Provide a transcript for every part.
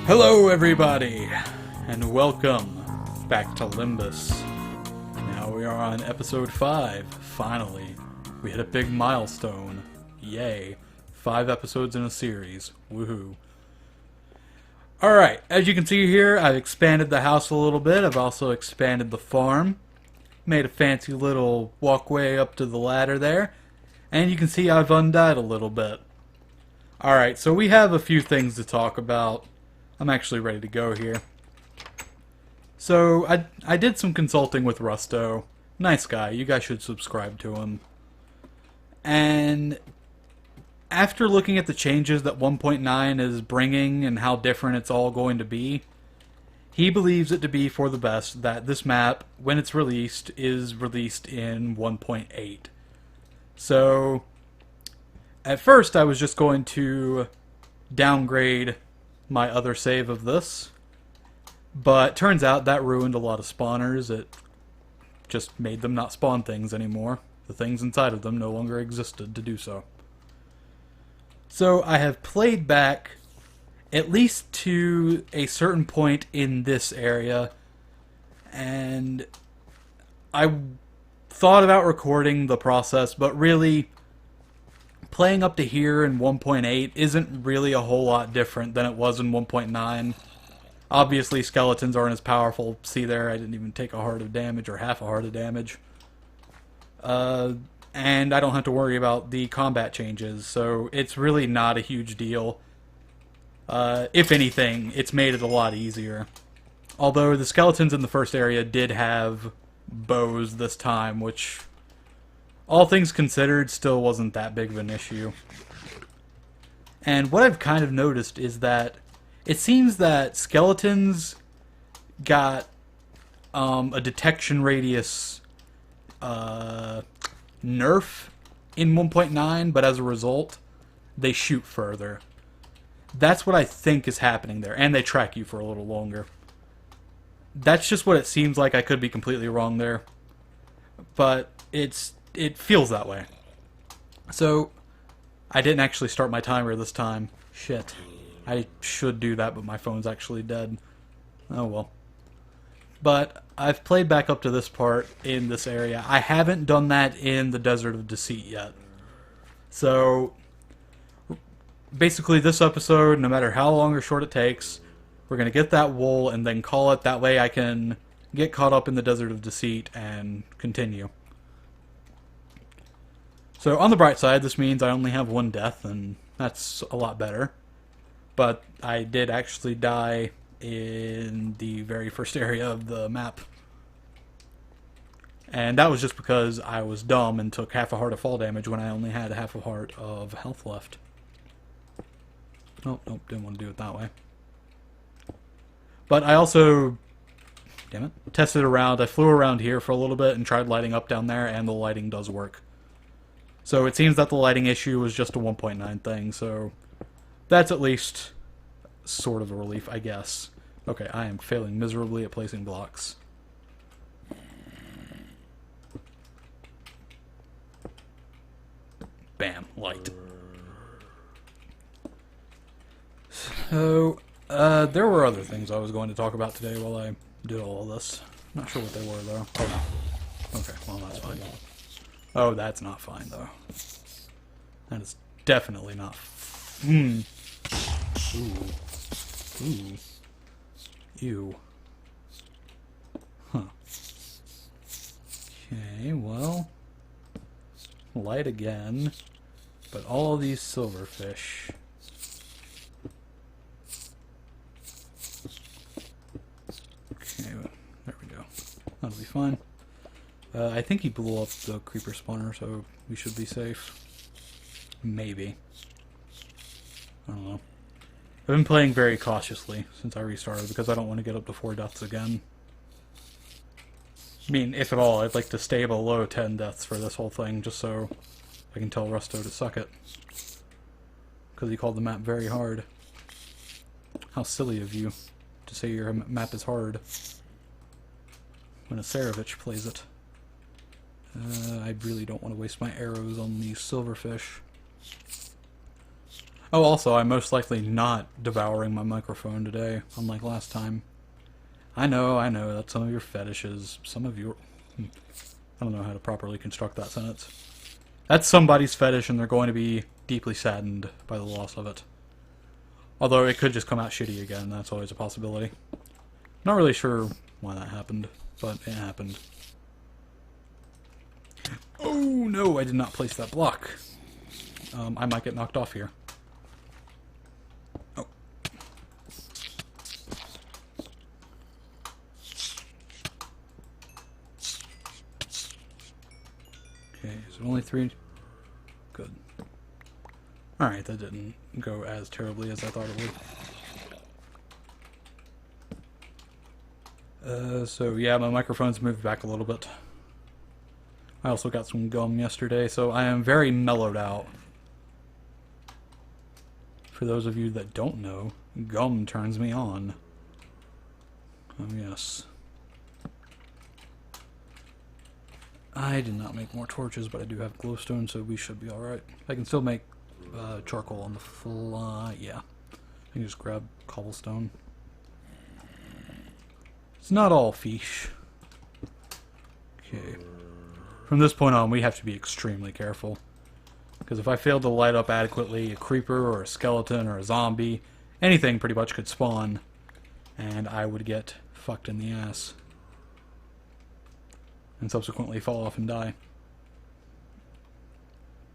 Hello everybody, and welcome back to Limbus. Now we are on episode 5, finally. We hit a big milestone. Yay. 5 episodes in a series. Woohoo. Alright, as you can see here, I've expanded the house a little bit. I've also expanded the farm. Made a fancy little walkway up to the ladder there. And you can see I've undied a little bit. Alright, so we have a few things to talk about. I'm actually ready to go here. So, I did some consulting with Rusto. Nice guy, you guys should subscribe to him. And after looking at the changes that 1.9 is bringing and how different it's all going to be, he believes it to be for the best that this map, when it's released, is released in 1.8. So, at first I was just going to downgrade my other save of this, but turns out that ruined a lot of spawners. It just made them not spawn things anymore. The things inside of them no longer existed to do so. So I have played back at least to a certain point in this area, and I thought about recording the process, but really playing up to here in 1.8 isn't really a whole lot different than it was in 1.9. Obviously, skeletons aren't as powerful. See there, I didn't even take a heart of damage, or half a heart of damage. And I don't have to worry about the combat changes, so it's really not a huge deal. If anything, it's made it a lot easier. Although the skeletons in the first area did have bows this time, which, all things considered, still wasn't that big of an issue. And what I've kind of noticed is that it seems that skeletons got a detection radius nerf in 1.9, but as a result, they shoot further. That's what I think is happening there, and they track you for a little longer. That's just what it seems like. I could be completely wrong there, but it feels that way. So, I didn't actually start my timer this time. Shit. I should do that, but my phone's actually dead. Oh well. But I've played back up to this part in this area. I haven't done that in the Desert of Deceit yet. So, basically this episode, no matter how long or short it takes, we're going to get that wool and then call it. That way I can get caught up in the Desert of Deceit and continue. So, on the bright side, this means I only have 1 death, and that's a lot better. But I did actually die in the very first area of the map. And that was just because I was dumb and took half a heart of fall damage when I only had half a heart of health left. Oh, nope, didn't want to do it that way. But I also, damn it, tested around. I flew around here for a little bit and tried lighting up down there, and the lighting does work. So it seems that the lighting issue was just a 1.9 thing, so that's at least sort of a relief, I guess. Okay, I am failing miserably at placing blocks. Bam, light. So, there were other things I was going to talk about today while I did all of this. Not sure what they were, though. Oh, no. Okay, well, that's fine. Oh, that's not fine, though. That is definitely not... Ooh. Ooh. Ew. Huh. Okay, well... light again. But all of these silverfish... Okay, there we go. That'll be fine. I think he blew up the creeper spawner, so we should be safe. Maybe. I don't know. I've been playing very cautiously since I restarted because I don't want to get up to 4 deaths again. I mean, if at all, I'd like to stay below 10 deaths for this whole thing, just so I can tell Rusto to suck it. Because he called the map very hard. How silly of you to say your map is hard when a Serivich plays it. I really don't want to waste my arrows on these silverfish. Oh, also, I'm most likely not devouring my microphone today, unlike last time. I know, that's some of your fetishes. Some of your... I don't know how to properly construct that sentence. That's somebody's fetish, and they're going to be deeply saddened by the loss of it. Although it could just come out shitty again, that's always a possibility. Not really sure why that happened, but it happened. Oh no, I did not place that block. I might get knocked off here. Oh. Okay, is it only 3? Good. Alright, that didn't go as terribly as I thought it would. So yeah, my microphone's moved back a little bit. I also got some gum yesterday, so I am very mellowed out. For those of you that don't know, gum turns me on. Oh yes. I did not make more torches, but I do have glowstone, so we should be alright. I can still make charcoal on the fly. Yeah. I can just grab cobblestone. It's not all fish. Okay. From this point on, we have to be extremely careful. Because if I fail to light up adequately, a creeper or a skeleton or a zombie, anything pretty much could spawn, and I would get fucked in the ass. And subsequently fall off and die.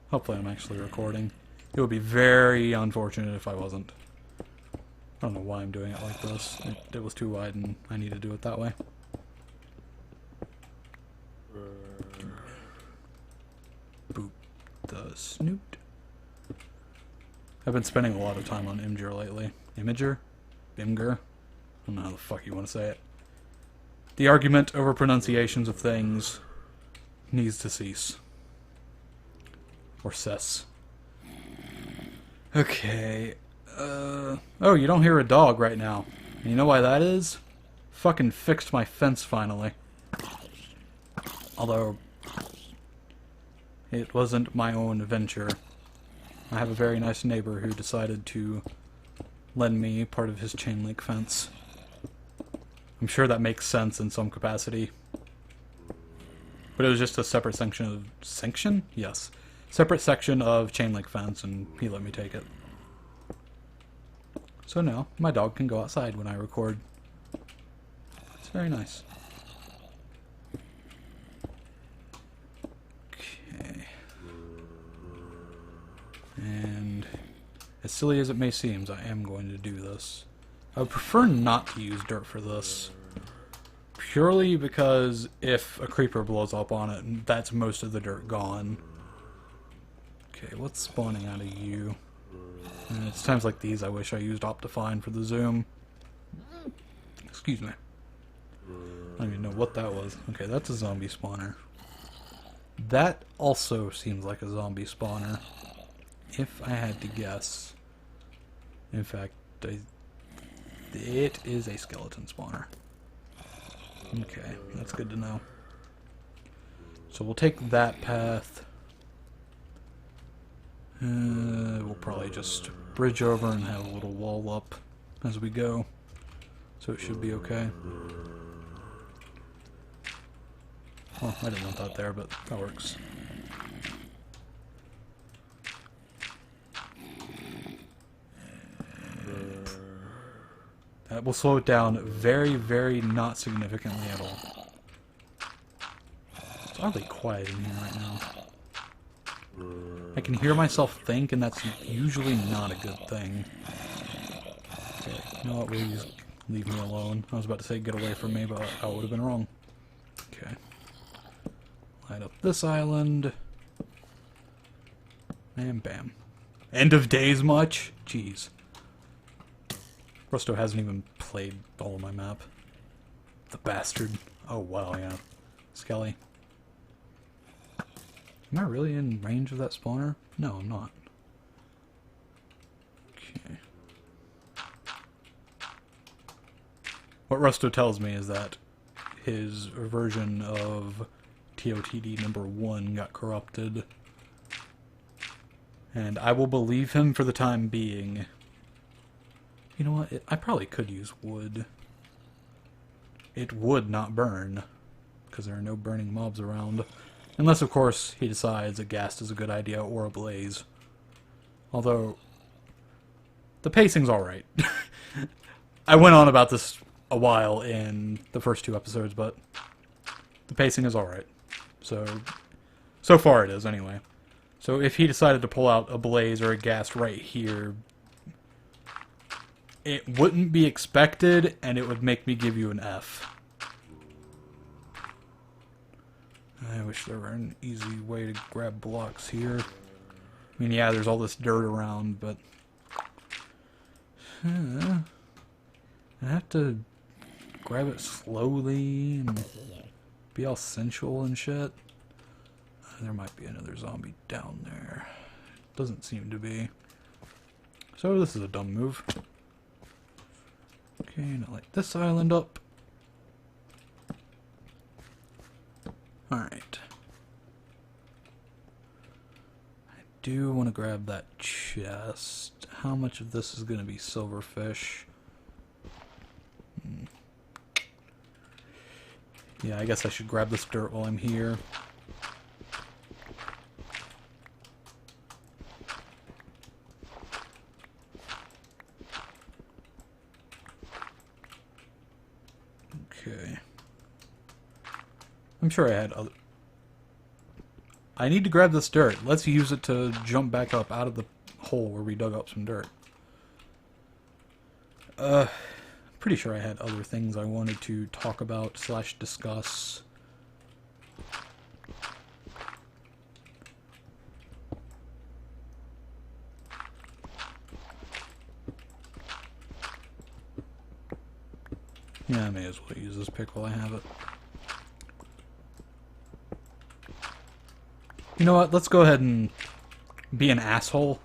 Hopefully I'm actually recording. It would be very unfortunate if I wasn't. I don't know why I'm doing it like this. It was too wide and I need to do it that way. Boop the snoot. I've been spending a lot of time on Imgur lately. Imager? Imgur? I don't know how the fuck you want to say it. The argument over pronunciations of things needs to cease. Or cess. Okay. Oh, you don't hear a dog right now. And you know why that is? Fucking fixed my fence finally. Although, it wasn't my own venture. I have a very nice neighbor who decided to lend me part of his chain link fence. I'm sure that makes sense in some capacity. But it was just a separate section of... Section? Yes. Separate section of chain link fence, and he let me take it. So now, my dog can go outside when I record. It's very nice. Okay. And as silly as it may seem, I am going to do this. I would prefer not to use dirt for this. Purely because if a creeper blows up on it, that's most of the dirt gone. Okay, what's spawning out of you? And it's times like these I wish I used Optifine for the zoom. Excuse me. I don't even know what that was. Okay, that's a zombie spawner. That also seems like a zombie spawner. If I had to guess. In fact, it is a skeleton spawner. Okay, that's good to know. So we'll take that path. We'll probably just bridge over and have a little wall up as we go. So it should be okay. Well, I didn't want that there, but that works. That will slow it down very, very not significantly at all. It's oddly quiet in here right now. I can hear myself think, and that's usually not a good thing. Okay, you know what, please leave me alone. I was about to say get away from me, but I would have been wrong. Okay. Light up this island. And bam. End of days much? Jeez. Rusto hasn't even played all of my map. The bastard. Oh wow, yeah. Skelly. Am I really in range of that spawner? No, I'm not. Okay. What Rusto tells me is that his version of TOTD number 1 got corrupted. And I will believe him for the time being. You know what? I probably could use wood. It would not burn, because there are no burning mobs around. Unless, of course, he decides a ghast is a good idea, or a blaze. Although, the pacing's alright. I went on about this a while in the first 2 episodes, but the pacing is alright. So far it is, anyway. So if he decided to pull out a blaze or a ghast right here, it wouldn't be expected, and it would make me give you an F. I wish there were an easy way to grab blocks here. I mean, yeah, there's all this dirt around, but... I have to grab it slowly and be all sensual and shit. There might be another zombie down there. Doesn't seem to be. So this is a dumb move. Okay, now light this island up. Alright. I do want to grab that chest. How much of this is going to be silverfish? Yeah, I guess I should grab this dirt while I'm here. Okay. I'm sure I had other... I need to grab this dirt. Let's use it to jump back up out of the hole where we dug up some dirt. Pretty sure I had other things I wanted to talk about / discuss. Yeah, I may as well use this pick while I have it. You know what? Let's go ahead and be an asshole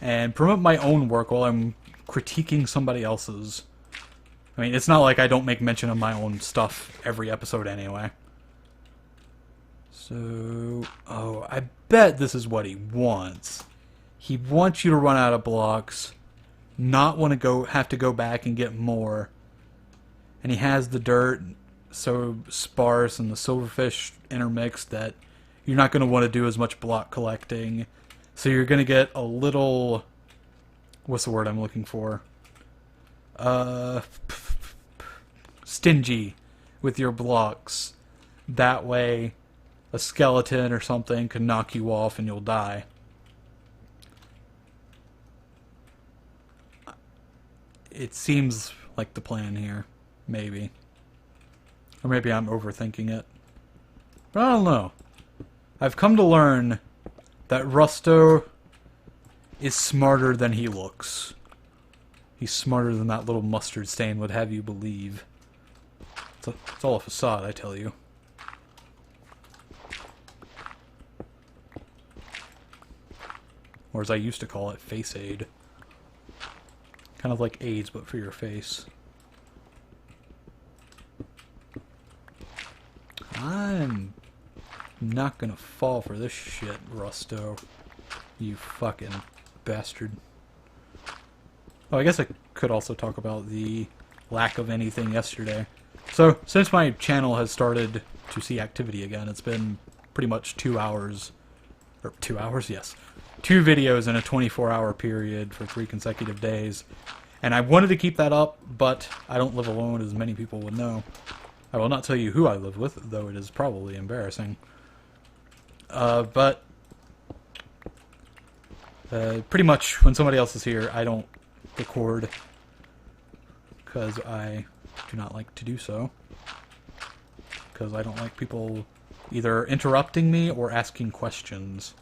and promote my own work while I'm critiquing somebody else's. I mean, it's not like I don't make mention of my own stuff every episode anyway. So, oh, I bet this is what he wants. He wants you to run out of blocks, not want to have to go back and get more. And he has the dirt so sparse and the silverfish intermixed that you're not going to want to do as much block collecting. So you're going to get a little... What's the word I'm looking for? Stingy with your blocks. That way, a skeleton or something can knock you off and you'll die. It seems like the plan here. Maybe. Or maybe I'm overthinking it. But I don't know. I've come to learn that Rusto is smarter than he looks. He's smarter than that little mustard stain would have you believe. It's all a facade, I tell you. Or as I used to call it, face aid. Kind of like AIDS, but for your face. I'm not gonna fall for this shit, Rusto. You fucking bastard. Oh, I guess I could also talk about the lack of anything yesterday. So, since my channel has started to see activity again, it's been pretty much 2 hours. Or 2 hours? Yes. 2 videos in a 24-hour period for 3 consecutive days. And I wanted to keep that up, but I don't live alone, as many people would know. I will not tell you who I live with, though it is probably embarrassing. But pretty much when somebody else is here, I don't record because I do not like to do so. Because I don't like people either interrupting me or asking questions.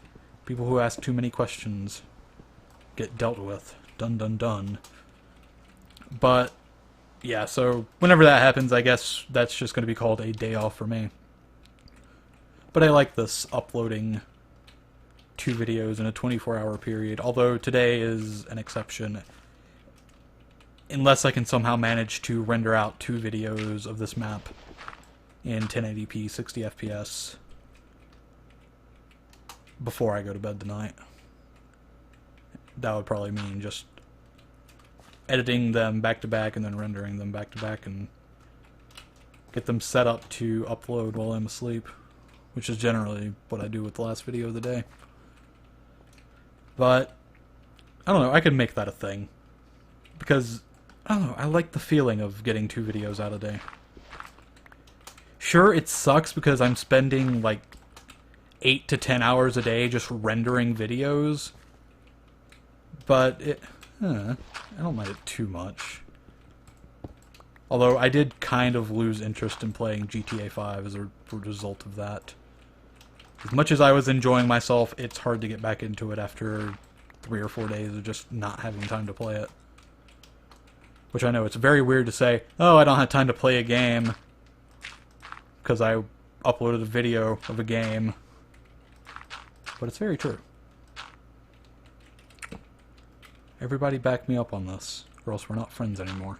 People who ask too many questions get dealt with. Dun dun dun. But yeah, so whenever that happens, I guess that's just going to be called a day off for me. But I like this uploading 2 videos in a 24-hour period, although today is an exception. Unless I can somehow manage to render out 2 videos of this map in 1080p 60 FPS before I go to bed tonight. that would probably mean just editing them back to back and then rendering them back to back and get them set up to upload while I'm asleep, which is generally what I do with the last video of the day. But I don't know, I could make that a thing because I don't know, I like the feeling of getting 2 videos out a day. Sure, it sucks because I'm spending like 8 to 10 hours a day just rendering videos, but I don't mind it too much. Although I did kind of lose interest in playing GTA 5 as a result of that. As much as I was enjoying myself, it's hard to get back into it after 3 or 4 days of just not having time to play it. Which I know it's very weird to say, oh, I don't have time to play a game because I uploaded a video of a game. But it's very true. Everybody back me up on this, or else we're not friends anymore.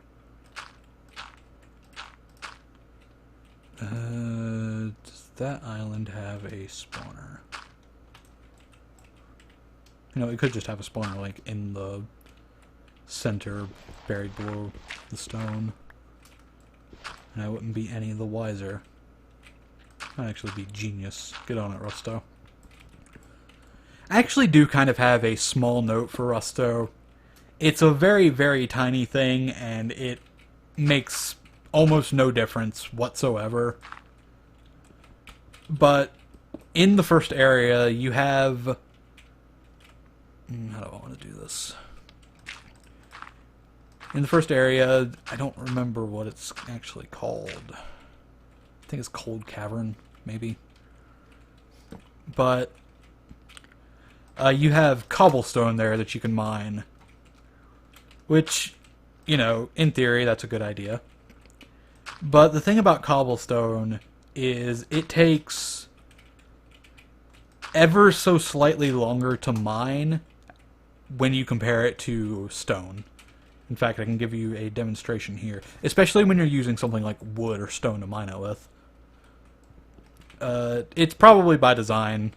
Does that island have a spawner? You know, it could just have a spawner, like, in the center, buried below the stone. And I wouldn't be any the wiser. I'd actually be genius. Get on it, Rusto. I actually do kind of have a small note for Rusto. It's a very, very tiny thing, and it makes almost no difference whatsoever. But in the first area, you have... How do I want to do this? In the first area, I don't remember what it's actually called. I think it's Cold Cavern, maybe. But you have cobblestone there that you can mine. Which, you know, in theory, that's a good idea. But the thing about cobblestone is it takes ever so slightly longer to mine when you compare it to stone. In fact, I can give you a demonstration here. Especially when you're using something like wood or stone to mine it with. It's probably by design,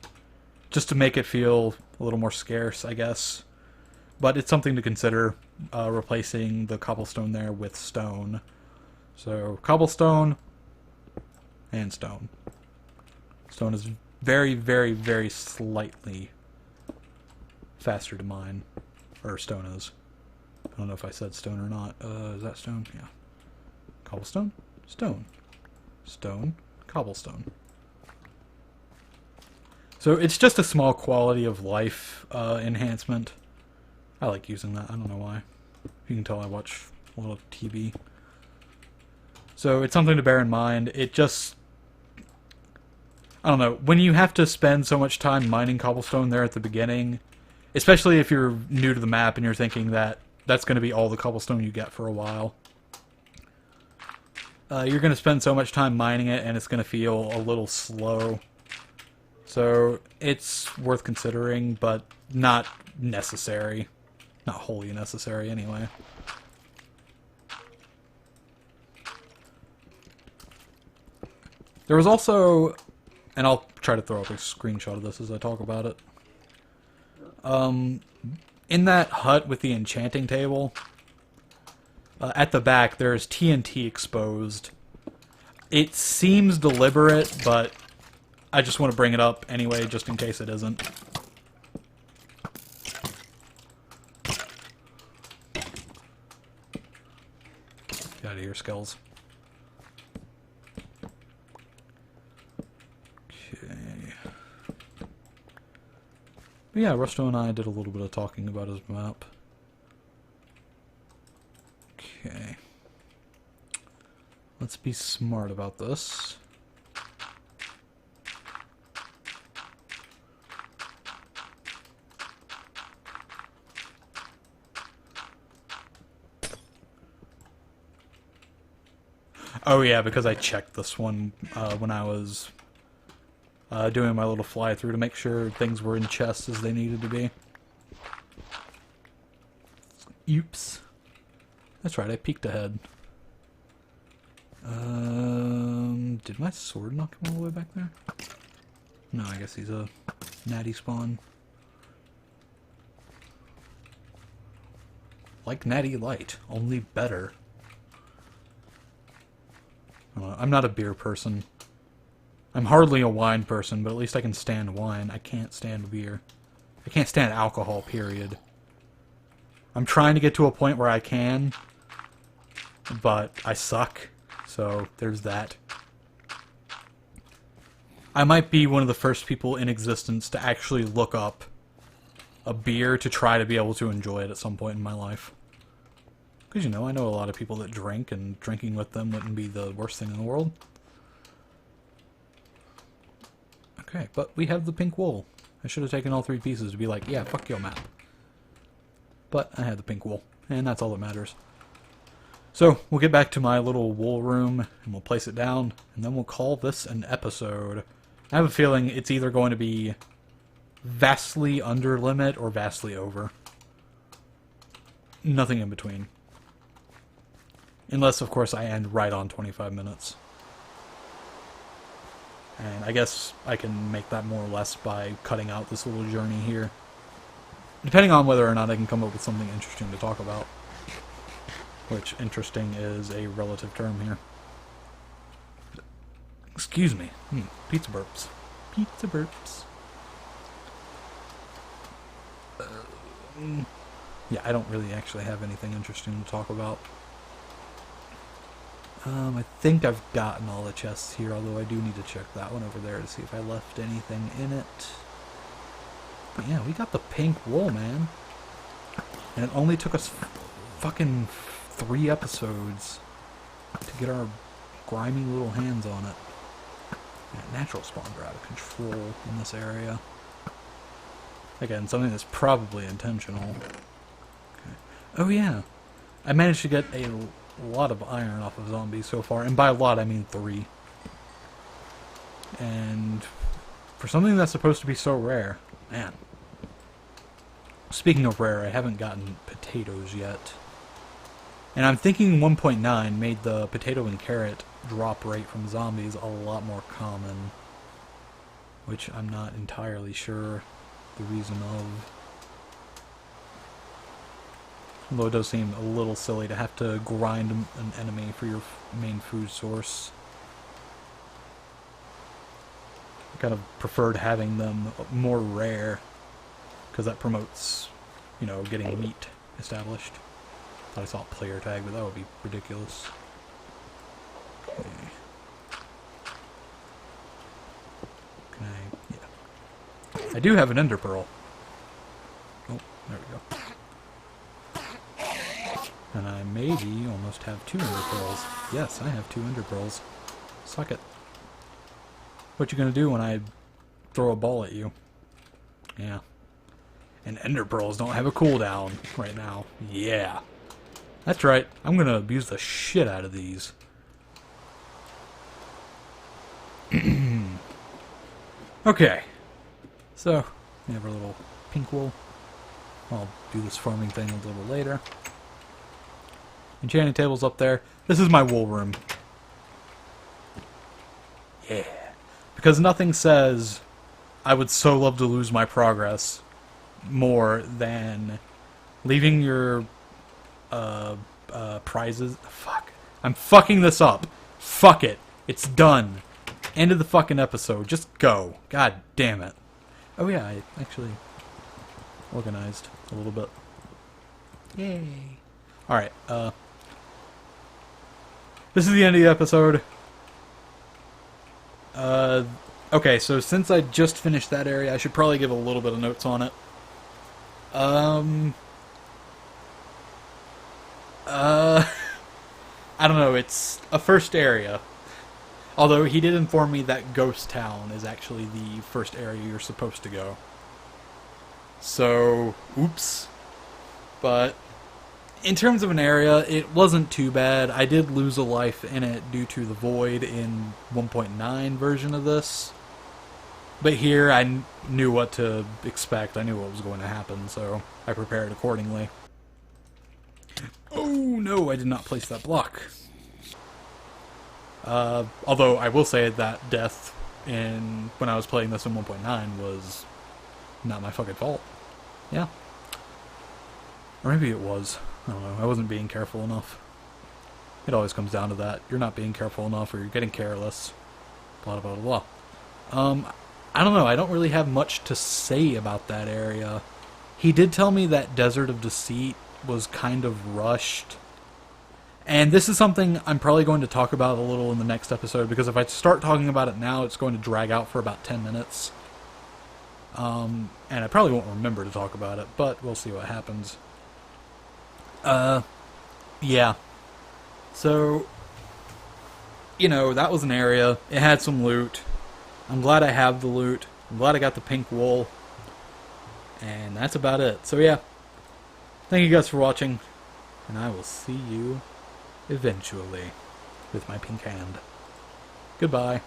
just to make it feel a little more scarce, I guess. But it's something to consider, replacing the cobblestone there with stone. So, cobblestone and stone. Stone is very, very, very slightly faster to mine. Or stone is. I don't know if I said stone or not. Is that stone? Yeah. Cobblestone? Stone. Stone. Cobblestone. So it's just a small quality of life enhancement. I like using that. I don't know why. You can tell I watch a lot of TV. So it's something to bear in mind. It just... I don't know. When you have to spend so much time mining cobblestone there at the beginning, especially if you're new to the map and you're thinking that that's going to be all the cobblestone you get for a while, you're going to spend so much time mining it and it's going to feel a little slow. So it's worth considering, but not necessary. Not wholly necessary, anyway. There was also, and I'll try to throw up a screenshot of this as I talk about it. In that hut with the enchanting table, at the back there's TNT exposed. It seems deliberate, but I just want to bring it up anyway, just in case it isn't. Get out of here, skulls. Okay. But yeah, Rusto and I did a little bit of talking about his map. Okay. Let's be smart about this. Oh yeah, because I checked this one when I was doing my little fly through to make sure things were in chests as they needed to be. Oops. That's right, I peeked ahead. Did my sword not come all the way back there? No, I guess he's a natty spawn. Like Natty Light, only better. I'm not a beer person. I'm hardly a wine person, but at least I can stand wine. I can't stand beer. I can't stand alcohol, period. I'm trying to get to a point where I can, but I suck, so there's that. I might be one of the first people in existence to actually look up a beer to try to be able to enjoy it at some point in my life. Because, you know, I know a lot of people that drink, and drinking with them wouldn't be the worst thing in the world. Okay, but we have the pink wool. I should have taken all 3 pieces to be like, yeah, fuck your map. But I had the pink wool, and that's all that matters. So, we'll get back to my little wool room, and we'll place it down, and then we'll call this an episode. I have a feeling it's either going to be vastly under limit or vastly over. Nothing in between. Unless, of course, I end right on 25 minutes. And I guess I can make that more or less by cutting out this little journey here. Depending on whether or not I can come up with something interesting to talk about. Which, interesting is a relative term here. Excuse me. Pizza burps. Pizza burps. Yeah, I don't really actually have anything interesting to talk about. I think I've gotten all the chests here, although I do need to check that one over there to see if I left anything in it. But yeah, we got the pink wool, man. And it only took us fucking 3 episodes to get our grimy little hands on it. Yeah, natural spawns are out of control in this area. Again, something that's probably intentional. Okay. Oh yeah, I managed to get a lot of iron off of zombies so far, and by a lot I mean 3. And for something that's supposed to be so rare, man. Speaking of rare, I haven't gotten potatoes yet. And I'm thinking 1.9 made the potato and carrot drop rate from zombies a lot more common. Which I'm not entirely sure the reason of. Although it does seem a little silly to have to grind an enemy for your main food source. I kind of preferred having them more rare, because that promotes, you know, getting meat established. Thought I saw a player tag, but that would be ridiculous. Okay. Can I... yeah. I do have an ender pearl. Oh, there we go. And I maybe almost have 2 ender pearls. Yes, I have 2 ender pearls. Suck it. What you gonna do when I throw a ball at you? Yeah. And ender pearls don't have a cooldown right now. Yeah. That's right. I'm gonna abuse the shit out of these. Okay. So, we have our little pink wool. I'll do this farming thing a little later. Enchanting table's up there. This is my wool room. Yeah. Because nothing says I would so love to lose my progress more than leaving your prizes. Fuck. I'm fucking this up. Fuck it. It's done. End of the fucking episode. Just go. God damn it. Oh yeah, I actually organized a little bit. Yay. Alright, this is the end of the episode. Okay, so since I just finished that area, I should probably give a little bit of notes on it. I don't know, it's a first area. Although he did inform me that Ghost Town is actually the first area you're supposed to go. So, oops. But in terms of an area, it wasn't too bad. I did lose a life in it due to the void in 1.9 version of this. But here, I knew what to expect. I knew what was going to happen, so I prepared accordingly. Oh no, I did not place that block. Although I will say that death when I was playing this in 1.9 was not my fucking fault. Yeah. Or maybe it was. I don't know, I wasn't being careful enough. It always comes down to that. You're not being careful enough, or you're getting careless. Blah, blah, blah, blah. I don't know, I don't really have much to say about that area. He did tell me that Desert of Deceit was kind of rushed. And this is something I'm probably going to talk about a little in the next episode, because if I start talking about it now, it's going to drag out for about 10 minutes. And I probably won't remember to talk about it, but we'll see what happens. Yeah. So, you know, that was an area. It had some loot. I'm glad I have the loot. I'm glad I got the pink wool. And that's about it. So yeah, thank you guys for watching, and I will see you eventually with my pink hand. Goodbye.